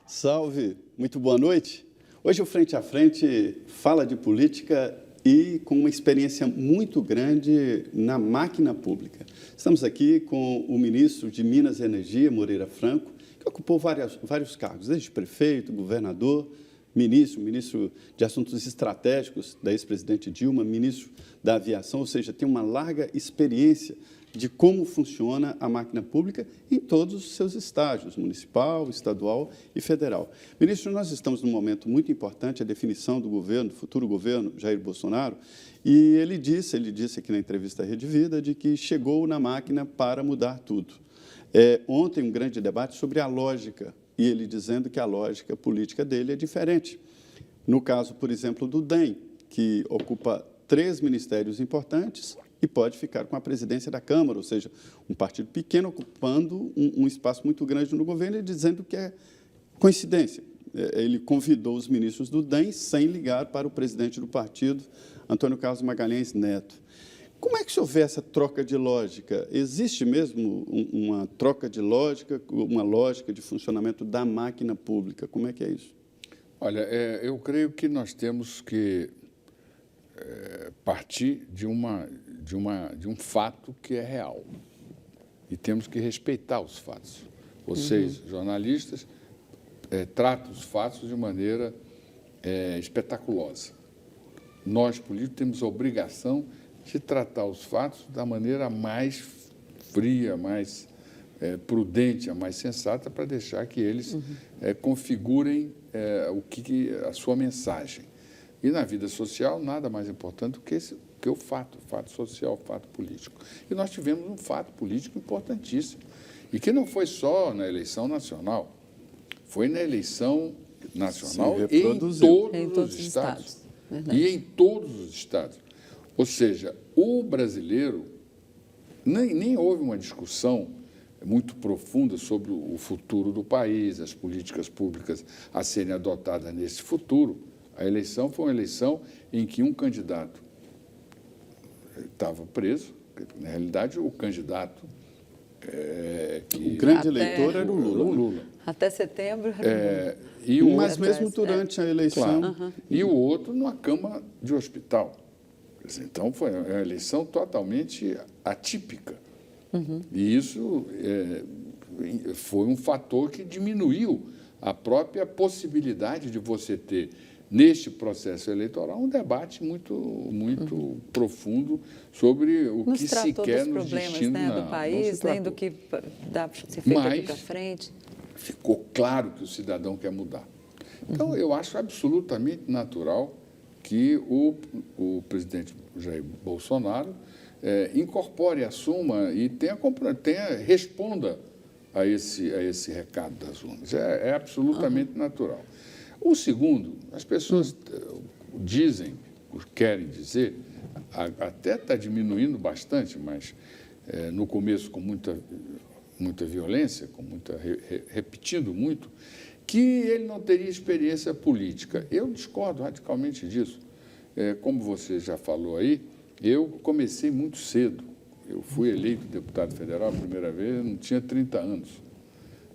Salve, muito boa noite. Hoje o Frente a Frente fala de política e com uma experiência muito grande na máquina pública. Estamos aqui com o ministro de Minas e Energia, Moreira Franco, que ocupou vários cargos, desde prefeito, governador, ministro de Assuntos Estratégicos da ex-presidente Dilma, ministro da Aviação, ou seja, tem uma larga experiência de como funciona a máquina pública em todos os seus estágios, municipal, estadual e federal. Ministro, nós estamos num momento muito importante, a definição do governo, do futuro governo Jair Bolsonaro, e ele disse aqui na entrevista à Rede Vida, de que chegou na máquina para mudar tudo. Ontem, um grande debate sobre a lógica, e ele dizendo que a lógica política dele é diferente. No caso, por exemplo, do DEM, que ocupa 3 ministérios importantes, e pode ficar com a presidência da Câmara, ou seja, um partido pequeno ocupando um espaço muito grande no governo e dizendo que é coincidência. Ele convidou os ministros do DEM sem ligar para o presidente do partido, Antônio Carlos Magalhães Neto. Como é que se houver essa troca de lógica? Existe mesmo uma troca de lógica, uma lógica de funcionamento da máquina pública? Como é que é isso? Olha, eu creio que nós temos que partir de um fato que é real e temos que respeitar os fatos. Vocês, jornalistas, tratam os fatos de maneira espetaculosa. Nós, políticos, temos a obrigação de tratar os fatos da maneira mais fria, mais prudente, a mais sensata, para deixar que eles configurem a sua mensagem. E na vida social, nada mais importante do que o fato social, o fato político. E nós tivemos um fato político importantíssimo, e que não foi só na eleição nacional, foi na eleição nacional e em todos os estados. E em todos os estados. Ou seja, o brasileiro, nem houve uma discussão muito profunda sobre o futuro do país, as políticas públicas a serem adotadas nesse futuro. A eleição foi uma eleição em que um candidato estava preso. Na realidade, o candidato... o grande eleitor era o Lula. Até setembro. Mas mesmo durante a eleição... Claro. E o outro numa cama de hospital. Então, foi uma eleição totalmente atípica. E isso foi um fator que diminuiu a própria possibilidade de você ter, neste processo eleitoral, um debate muito profundo sobre o que se quer nos destinos do país, nem do que dá para ser feito aqui para frente. Ficou claro que o cidadão quer mudar. Então, eu acho absolutamente natural que o presidente Jair Bolsonaro incorpore, assuma e responda a esse recado das urnas. É absolutamente natural. O segundo, as pessoas dizem, querem dizer, até está diminuindo bastante, mas no começo com muita violência, repetindo muito, que ele não teria experiência política. Eu discordo radicalmente disso. Como você já falou aí, eu comecei muito cedo. Eu fui eleito deputado federal a primeira vez, não tinha 30 anos.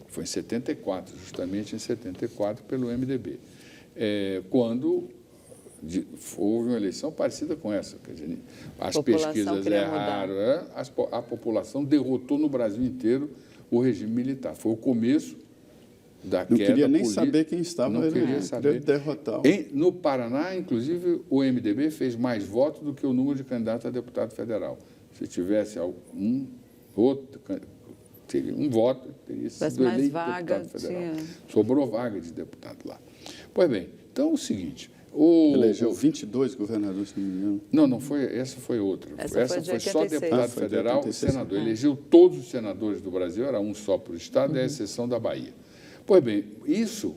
Foi em 74, justamente em 74, pelo MDB. Quando houve uma eleição parecida com essa. Quer dizer, as pesquisas erraram, a população derrotou no Brasil inteiro o regime militar. Foi o começo da queda. Não queria nem saber quem estava, não queria derrotar. No Paraná, inclusive, o MDB fez mais votos do que o número de candidatos a deputado federal. Se tivesse um voto, teria sido eleito deputado federal. Sobrou vaga de deputado lá. Pois bem, então é o seguinte... Elegeu 22 governadores, se não me engano. Não foi, essa foi outra. Essa foi só deputado federal e senador. Elegeu todos os senadores do Brasil, era um só por estado, à exceção da Bahia. Pois bem, isso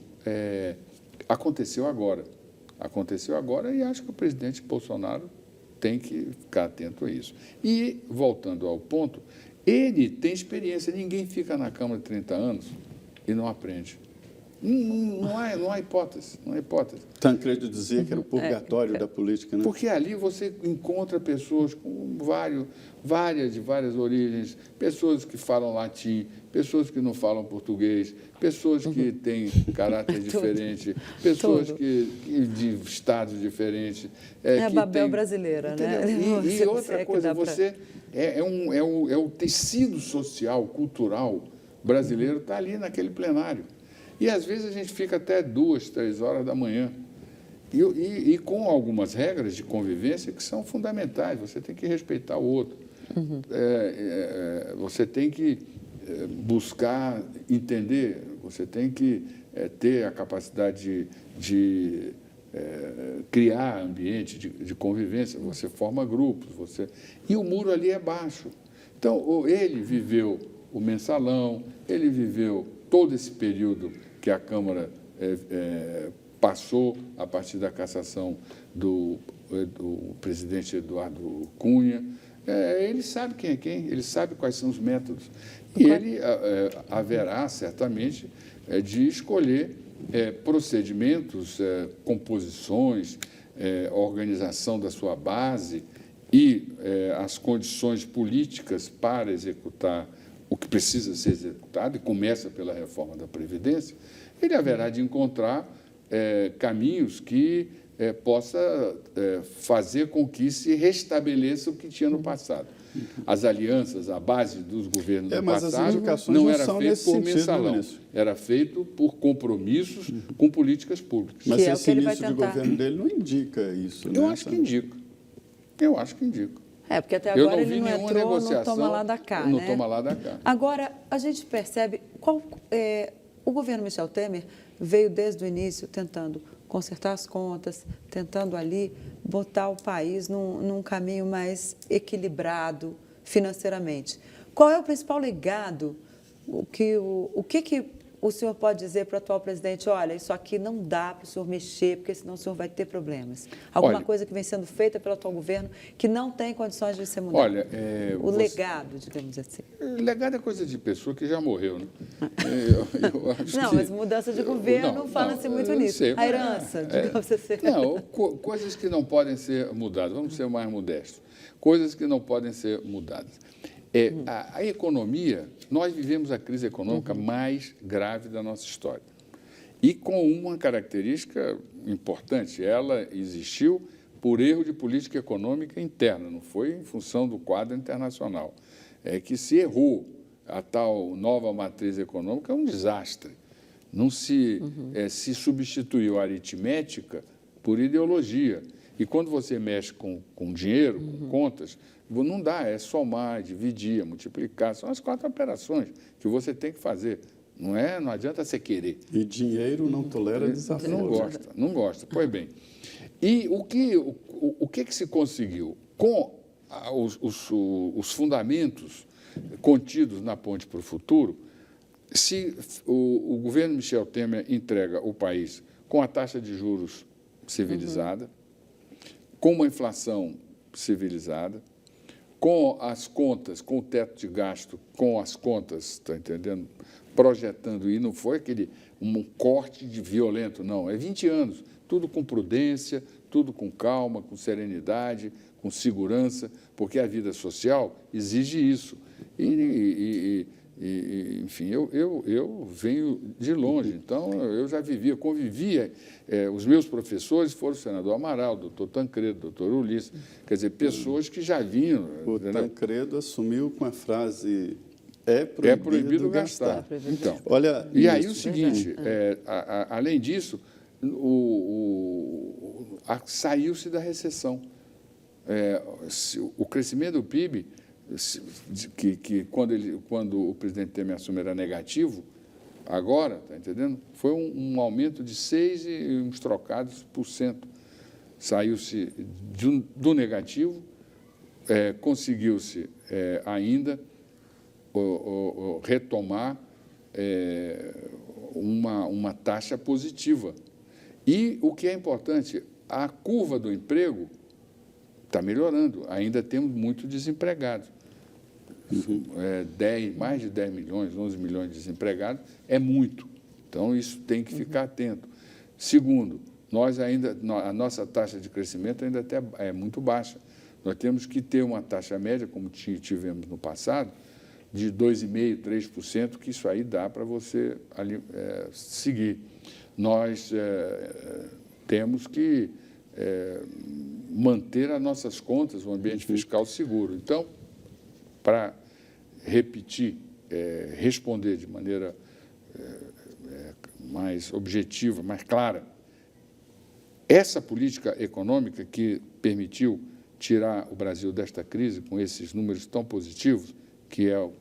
aconteceu agora. Aconteceu agora e acho que o presidente Bolsonaro tem que ficar atento a isso. E, voltando ao ponto, ele tem experiência. Ninguém fica na Câmara de 30 anos e não aprende. Não há hipótese, não há hipótese. Tancredo dizia que era o purgatório da política, né? Porque ali você encontra pessoas com várias origens, pessoas que falam latim, pessoas que não falam português, pessoas que têm caráter diferente, pessoas de estados diferentes. É a Babel brasileira, né? E outra coisa, é o tecido social, cultural brasileiro está ali naquele plenário. E, às vezes, a gente fica até 2, 3 horas da manhã. E com algumas regras de convivência que são fundamentais. Você tem que respeitar o outro. Você tem que buscar entender, você tem que ter a capacidade de criar ambiente de convivência. Você forma grupos. E o muro ali é baixo. Então, ele viveu o mensalão, ele viveu todo esse período que a Câmara passou a partir da cassação do presidente Eduardo Cunha. Ele sabe quem é quem, ele sabe quais são os métodos. E ele haverá, certamente, de escolher procedimentos, composições, organização da sua base e as condições políticas para executar o que precisa ser executado, e começa pela reforma da Previdência. Ele haverá de encontrar caminhos que possa fazer com que se restabeleça o que tinha no passado. As alianças, a base dos governos do passado não era feito por mensalão, era feito por compromissos com políticas públicas. Mas esse início de governo dele não indica isso, né? Eu acho que indica. Eu acho que indica. Porque até agora ele não entrou no toma lá da cá, no toma lá da cá. Agora, a gente percebe o governo Michel Temer veio desde o início tentando consertar as contas, tentando ali botar o país num caminho mais equilibrado financeiramente. Qual é o principal legado? O que o senhor pode dizer para o atual presidente? Olha, isso aqui não dá para o senhor mexer, porque senão o senhor vai ter problemas. Alguma coisa que vem sendo feita pelo atual governo que não tem condições de ser mudada? Olha, legado, digamos assim. Legado é coisa de pessoa que já morreu, né? Eu acho não, mas mudança de governo fala-se muito nisso. A herança, digamos assim. Não, coisas que não podem ser mudadas. Vamos ser mais modestos. Coisas que não podem ser mudadas. A economia, nós vivemos a crise econômica mais grave da nossa história. E com uma característica importante, ela existiu por erro de política econômica interna, não foi em função do quadro internacional. É que se errou. A tal nova matriz econômica é um desastre. Não se substituiu a aritmética por ideologia. E quando você mexe com dinheiro, com contas, não dá, é somar, dividir, multiplicar. São as 4 operações que você tem que fazer. Não adianta você querer. E dinheiro não tolera desafio. Não gosta. Pois bem. E o que se conseguiu? Com os fundamentos contidos na Ponte para o Futuro, se o governo Michel Temer entrega o país com a taxa de juros civilizada, com uma inflação civilizada, com as contas, com o teto de gasto, com as contas, está entendendo? Projetando, e não foi um corte de violento, não, é 20 anos, tudo com prudência, tudo com calma, com serenidade, com segurança, porque a vida social exige isso. Enfim, eu venho de longe, então eu já convivia. Os meus professores foram o senador Amaral, o doutor Tancredo, o doutor Ulisses, quer dizer, pessoas que já vinham. O Tancredo assumiu com a frase é proibido gastar. Então, olha, e aí o seguinte, além disso, saiu-se da recessão. O crescimento do PIB, que quando o presidente Temer assumiu era negativo, agora, está entendendo? Foi um aumento de 6 e uns trocados por cento. Saiu-se do negativo, conseguiu-se ainda retomar uma taxa positiva. E o que é importante, a curva do emprego está melhorando, ainda temos muitos desempregados. Mais de 10 milhões, 11 milhões de desempregados, é muito. Então, isso tem que ficar atento. Segundo, a nossa taxa de crescimento ainda até é muito baixa. Nós temos que ter uma taxa média, como tivemos no passado, de 2,5%, 3%, que isso aí dá para você seguir. Nós temos que manter as nossas contas, um ambiente fiscal seguro. Então, para repetir, responder de maneira mais objetiva, mais clara, essa política econômica que permitiu tirar o Brasil desta crise com esses números tão positivos, que é o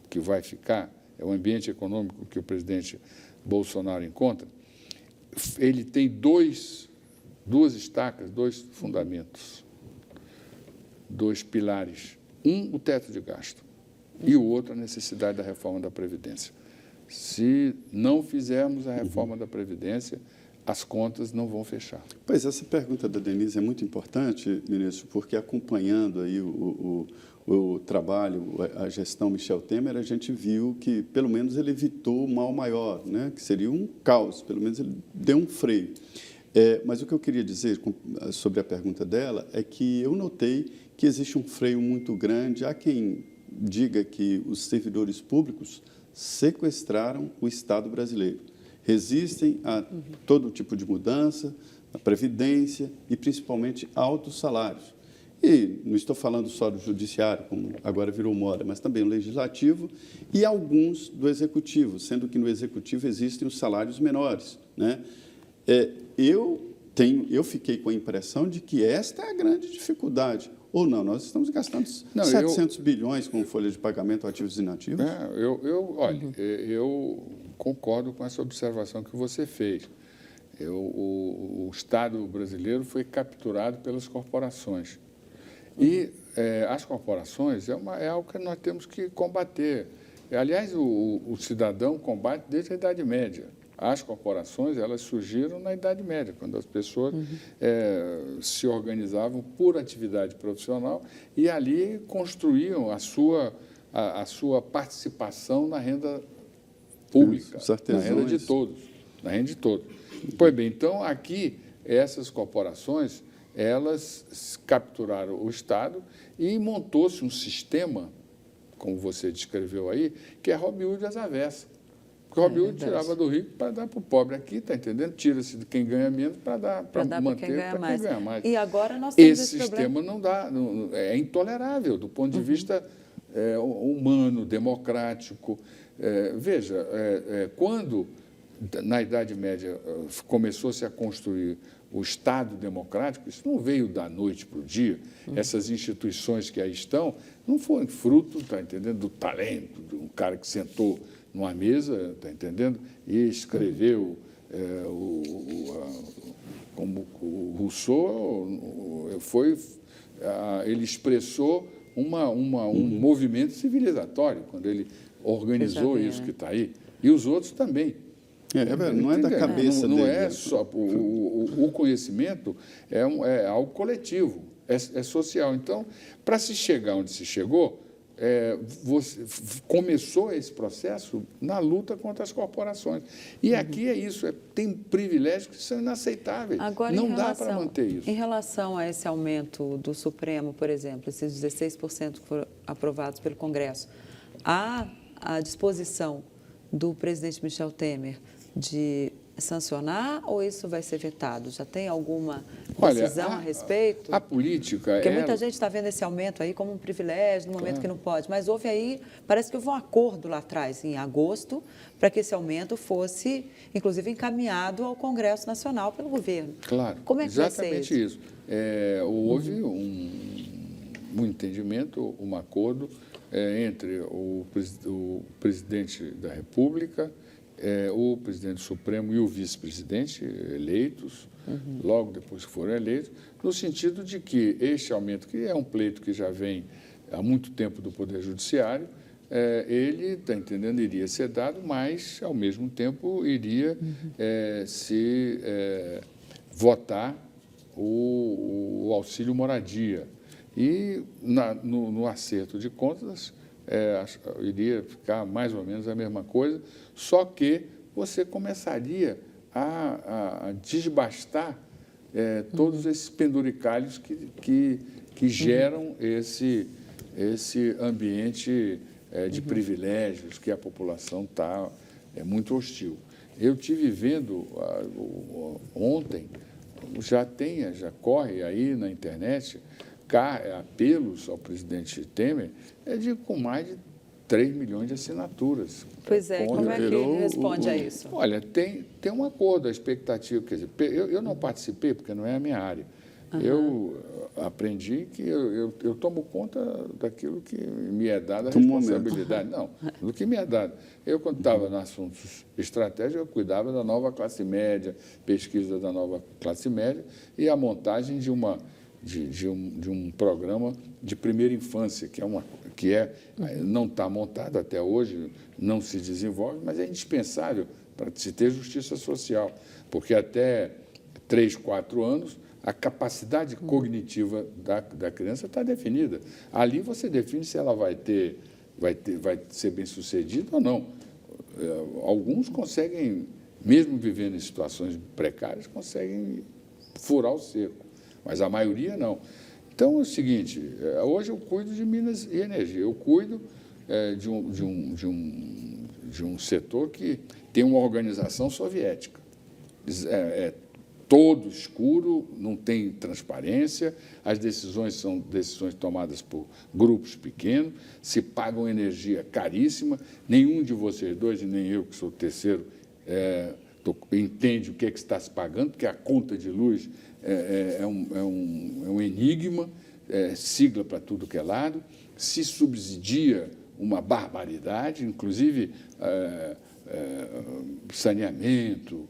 que vai ficar, é o ambiente econômico que o presidente Bolsonaro encontra, ele tem duas estacas, dois fundamentos, dois pilares. Um, o teto de gasto, e o outro, a necessidade da reforma da Previdência. Se não fizermos a reforma da Previdência, as contas não vão fechar. Pois, essa pergunta da Denise é muito importante, ministro, porque acompanhando aí o trabalho, a gestão Michel Temer, a gente viu que, pelo menos, ele evitou o mal maior, né? Que seria um caos, pelo menos ele deu um freio. Mas o que eu queria dizer sobre a pergunta dela é que eu notei que existe um freio muito grande. Há quem diga que os servidores públicos sequestraram o Estado brasileiro. Resistem a todo tipo de mudança, a previdência e, principalmente, altos salários. E não estou falando só do judiciário, como agora virou moda, mas também o legislativo e alguns do executivo, sendo que no executivo existem os salários menores, né? Eu fiquei com a impressão de que esta é a grande dificuldade. Ou não, nós estamos gastando 700 bilhões com folha de pagamento ativos e inativos? Olha, eu concordo com essa observação que você fez. O Estado brasileiro foi capturado pelas corporações. E as corporações é algo que nós temos que combater. Aliás, o cidadão combate desde a Idade Média. As corporações, elas surgiram na Idade Média, quando as pessoas se organizavam por atividade profissional e ali construíam a sua participação na renda pública, na renda de todos. Na renda de todos. Pois bem, então, aqui, essas corporações, elas capturaram o Estado e montou-se um sistema, como você descreveu aí, que é Robin Hood às avessas. Porque o Robin Hood tirava do rico para dar para o pobre aqui, está entendendo? Tira-se de quem ganha menos para manter para quem ganha mais. E agora nós temos esse sistema não dá, é intolerável do ponto de vista humano, democrático. Veja, quando na Idade Média começou-se a construir o Estado democrático, isso não veio da noite para o dia. Essas instituições que aí estão não foram fruto, está entendendo, do talento de um cara que sentou numa mesa, está entendendo, e escreveu, como o Rousseau ele expressou um movimento civilizatório quando ele organizou isso que está aí, e os outros também. Não é da cabeça dele. Não é só o conhecimento é algo coletivo, é social. Então, para se chegar onde se chegou, começou esse processo na luta contra as corporações. E aqui é isso, tem privilégios que são inaceitáveis. Agora, não dá para manter isso. Em relação a esse aumento do Supremo, por exemplo, esses 16% que foram aprovados pelo Congresso, há a disposição do presidente Michel Temer de sancionar ou isso vai ser vetado? Já tem alguma decisão a respeito? A política... Porque muita gente está vendo esse aumento aí como um privilégio, no momento que não pode. Mas houve aí, parece que houve um acordo lá atrás, em agosto, para que esse aumento fosse, inclusive, encaminhado ao Congresso Nacional pelo governo. Claro, como é que exatamente vai ser isso? Houve um entendimento, um acordo entre o presidente da República, o presidente Supremo e o vice-presidente eleitos, logo depois que foram eleitos, no sentido de que este aumento, que é um pleito que já vem há muito tempo do Poder Judiciário, ele, está entendendo, iria ser dado, mas, ao mesmo tempo, iria se votar o auxílio moradia. E, no acerto de contas, iria ficar mais ou menos a mesma coisa, só que você começaria a desbastar todos esses penduricalhos que geram esse ambiente de privilégios que a população está muito hostil. Eu tive vendo ontem, já corre aí na internet apelos ao presidente Temer com mais de 3 milhões de assinaturas. Pois é, como é que ele responde a isso? Olha, tem um acordo, a expectativa, quer dizer, eu não participei porque não é a minha área. Eu aprendi que eu tomo conta daquilo que me é dado, a responsabilidade. Não, do que me é dado. Eu, quando estava nos assuntos estratégicos, eu cuidava da nova classe média, pesquisa da nova classe média e a montagem de um programa de primeira infância, não está montado até hoje, não se desenvolve, mas é indispensável para se ter justiça social, porque até 3, 4 anos, a capacidade cognitiva da criança está definida. Ali você define se ela vai ser bem-sucedida ou não. Alguns conseguem, mesmo vivendo em situações precárias, conseguem furar o cerco, mas a maioria não. Então, é o seguinte, hoje eu cuido de Minas e Energia, eu cuido de um setor que tem uma organização soviética. Todo escuro, não tem transparência, as decisões são decisões tomadas por grupos pequenos, se pagam energia caríssima, nenhum de vocês dois, e nem eu, que sou o terceiro, entende o que está se pagando, porque a conta de luz é um enigma, sigla para tudo que é lado, se subsidia uma barbaridade, inclusive saneamento,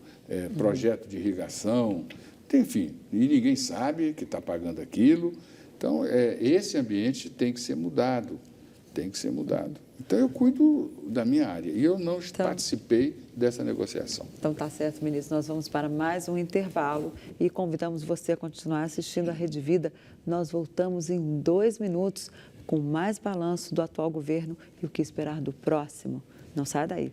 projeto de irrigação, enfim, e ninguém sabe que está pagando aquilo. Então, esse ambiente tem que ser mudado, Então, eu cuido da minha área e eu não participei dessa negociação. Então, tá certo, ministro. Nós vamos para mais um intervalo e convidamos você a continuar assistindo a Rede Vida. Nós voltamos em 2 minutos com mais balanço do atual governo e o que esperar do próximo. Não saia daí.